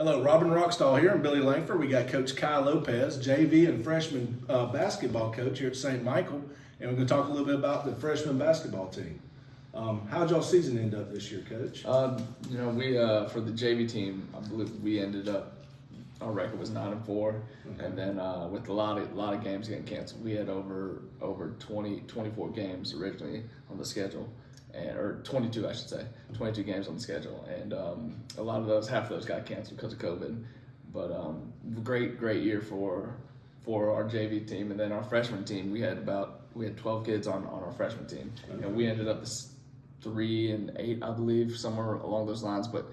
Hello, Robin Rockstall here and Billy Langford. We got Coach Lopez, JV and freshman basketball coach here at St. Michael, and we're going to talk a little bit about the freshman basketball team. How'd y'all season end up this year, Coach? We for the JV team, I believe we ended up, our record was 9-4, okay. And then with a lot of games getting canceled, we had over 24 games originally on the schedule. Or 22, I should say, 22 games on the schedule, and a lot of those, half of those got canceled because of COVID. But great year for our JV team, and then our freshman team. We had 12 kids on our freshman team. Okay. And we ended up 3-8, I believe, somewhere along those lines. But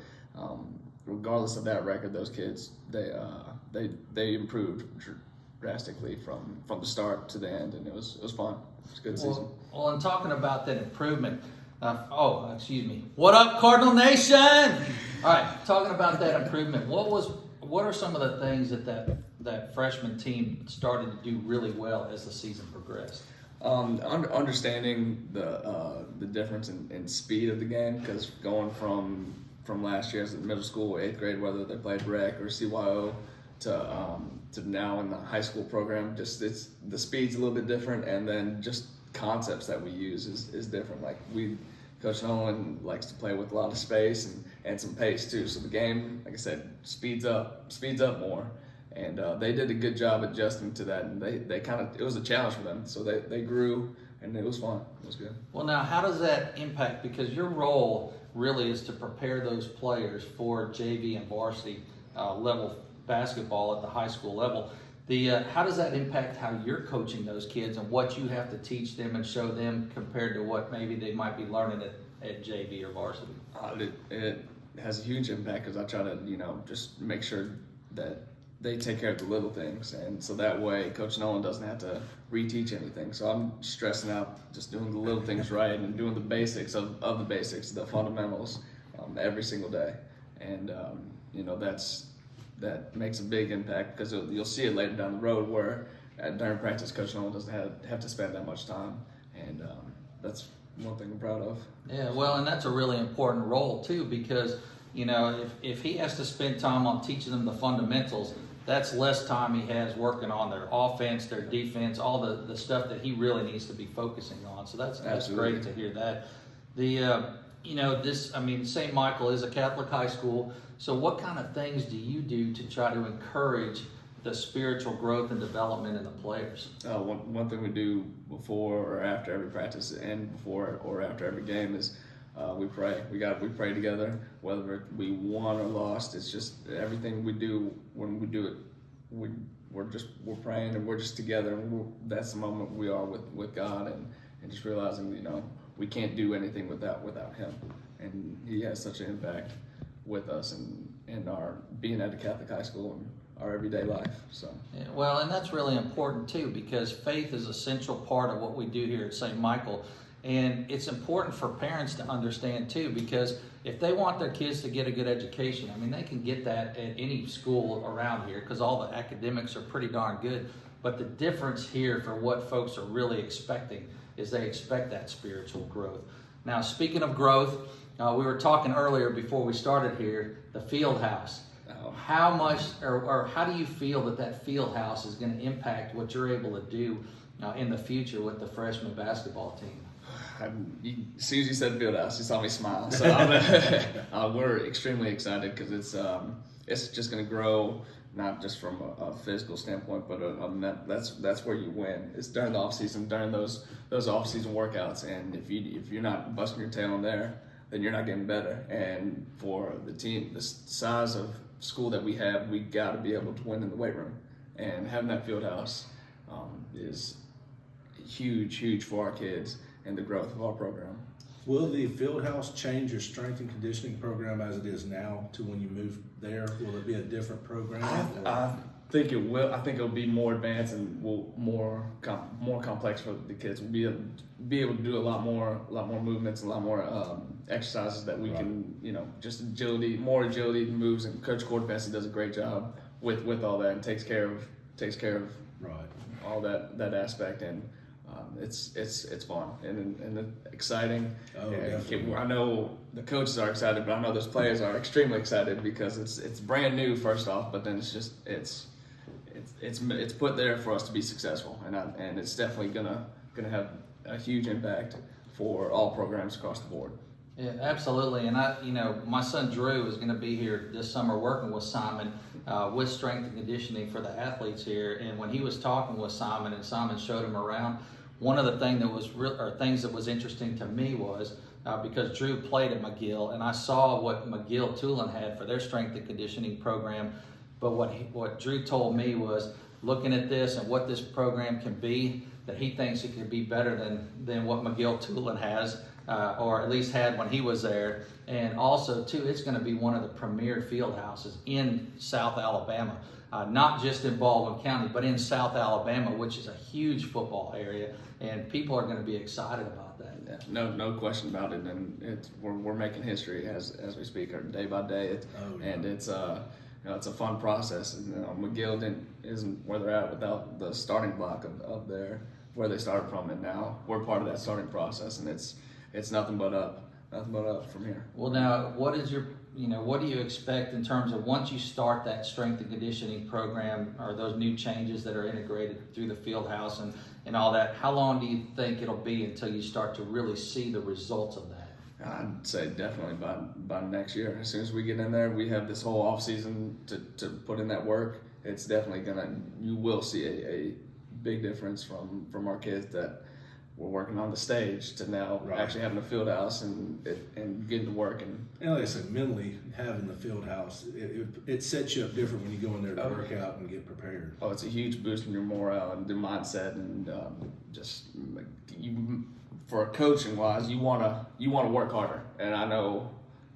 regardless of that record, those kids they improved drastically from the start to the end, and it was fun. It was a good season. Well, and talking about that improvement. What up, Cardinal Nation? All right, talking about that improvement. What are some of the things that freshman team started to do really well as the season progressed? Understanding the difference in speed of the game, because going from last year as in middle school, 8th grade, whether they played rec or CYO, to now in the high school program, the speed's a little bit different, and then just concepts that we use is different. Like Coach Nolan likes to play with a lot of space and some pace too. So the game, like I said, speeds up more. And they did a good job adjusting to that. And they it was a challenge for them. So they grew, and it was fun. It was good. Well, now how does that impact? Because your role really is to prepare those players for JV and varsity level basketball at the high school level. How does that impact how you're coaching those kids and what you have to teach them and show them compared to what maybe they might be learning at JV or varsity? It has a huge impact, because I try to just make sure that they take care of the little things, and so that way Coach Nolan doesn't have to reteach anything. So I'm stressing out just doing the little things right and doing the basics of the basics, the fundamentals, every single day, and that makes a big impact, because you'll see it later down the road where during practice Coach Nolan doesn't have to spend that much time, and that's one thing I'm proud of. Yeah, well, and that's a really important role too, because if he has to spend time on teaching them the fundamentals, that's less time he has working on their offense, their defense, all the stuff that he really needs to be focusing on. So that's great to hear that. St. Michael is a Catholic high school. So what kind of things do you do to try to encourage the spiritual growth and development in the players? One thing we do before or after every practice, and before or after every game, is we pray. We pray together, whether we won or lost. It's just everything we do. When we do it, we're praying, and we're just together. And that's the moment we are with God, and just realizing we can't do anything without Him, and He has such an impact with us and our being at a Catholic high school and our everyday life. So yeah, well, and that's really important too, because faith is an essential part of what we do here at St. Michael. And it's important for parents to understand too, because if they want their kids to get a good education, they can get that at any school around here, because all the academics are pretty darn good. But the difference here for what folks are really expecting is they expect that spiritual growth. Now, speaking of growth, we were talking earlier before we started here, the field house. How much, or how do you feel that field house is going to impact what you're able to do in the future with the freshman basketball team? As soon as you said field house, you saw me smile. So we're extremely excited, because it's just going to grow, not just from a physical standpoint, but that's where you win. It's during the off season, during those off season workouts, and if you're not busting your tail in there, then you're not getting better. And for the team, the size of school that we have, we got to be able to win in the weight room, and having that field house is huge for our kids and the growth of our program. Will the field house change your strength and conditioning program as it is now to when you move there? Will it be a different program? I think it will. I think it'll be more advanced and more complex for the kids. We'll be able to do a lot more movements, a lot more exercises that we can, just more agility moves. And Coach Lopez does a great job with all that, and takes care of right. all that aspect. And it's fun and exciting. Oh, And definitely. I know the coaches are excited, but I know those players are extremely excited because it's brand new first off, but then it's put there for us to be successful, and it's definitely gonna have a huge impact for all programs across the board. Yeah, absolutely. And my son Drew is going to be here this summer working with Simon with strength and conditioning for the athletes here. And when he was talking with Simon and Simon showed him around, one of the things that was interesting to me was because Drew played at McGill, and I saw what McGill Tulane had for their strength and conditioning program. But what Drew told me was, looking at this and what this program can be, that he thinks it could be better than what McGill Tulane has. Or at least had when he was there. And also, too, it's going to be one of the premier field houses in South Alabama, not just in Baldwin County, but in South Alabama, which is a huge football area, and people are going to be excited about that. Yeah, no question about it, and we're making history as we speak, or day by day, and it's it's a fun process. And McGill isn't where they're at without the starting block of where they started from, and now we're part of that starting process, and it's nothing but up from here. Well, now, what do you expect in terms of once you start that strength and conditioning program, or those new changes that are integrated through the field house and all that? How long do you think it'll be until you start to really see the results of that? I'd say definitely by next year. As soon as we get in there, we have this whole off season to put in that work. It's definitely you will see a big difference from our kids that we're working on the stage to now actually having a field house and getting to work. And like I said, mentally having the field house, it sets you up different when you go in there to work out and get prepared. Oh, it's a huge boost in your morale and your mindset, and for coaching wise, you wanna work harder. And I know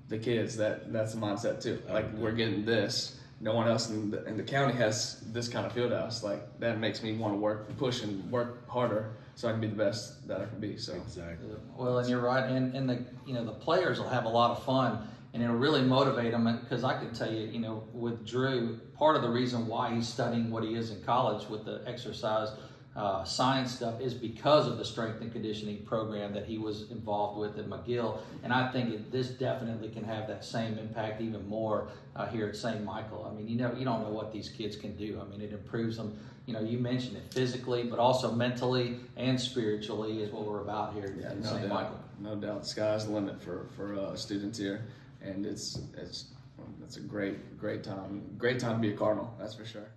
the kids that's the mindset too. Like, we're getting this. No one else in the county has this kind of field house. Like, that makes me want to push and work harder so I can be the best that I can be. So Exactly. Well, and you're right, and the players will have a lot of fun, and it'll really motivate them. Because I can tell you, with Drew, part of the reason why he's studying what he is in college with the exercise science stuff is because of the strength and conditioning program that he was involved with at McGill. And I think this definitely can have that same impact, even more here at St. Michael. I mean, you don't know what these kids can do. I mean, it improves them. You mentioned it physically, but also mentally and spiritually is what we're about here at St. Michael. No doubt, the sky's the limit for students here, and it's a great time to be a Cardinal. That's for sure.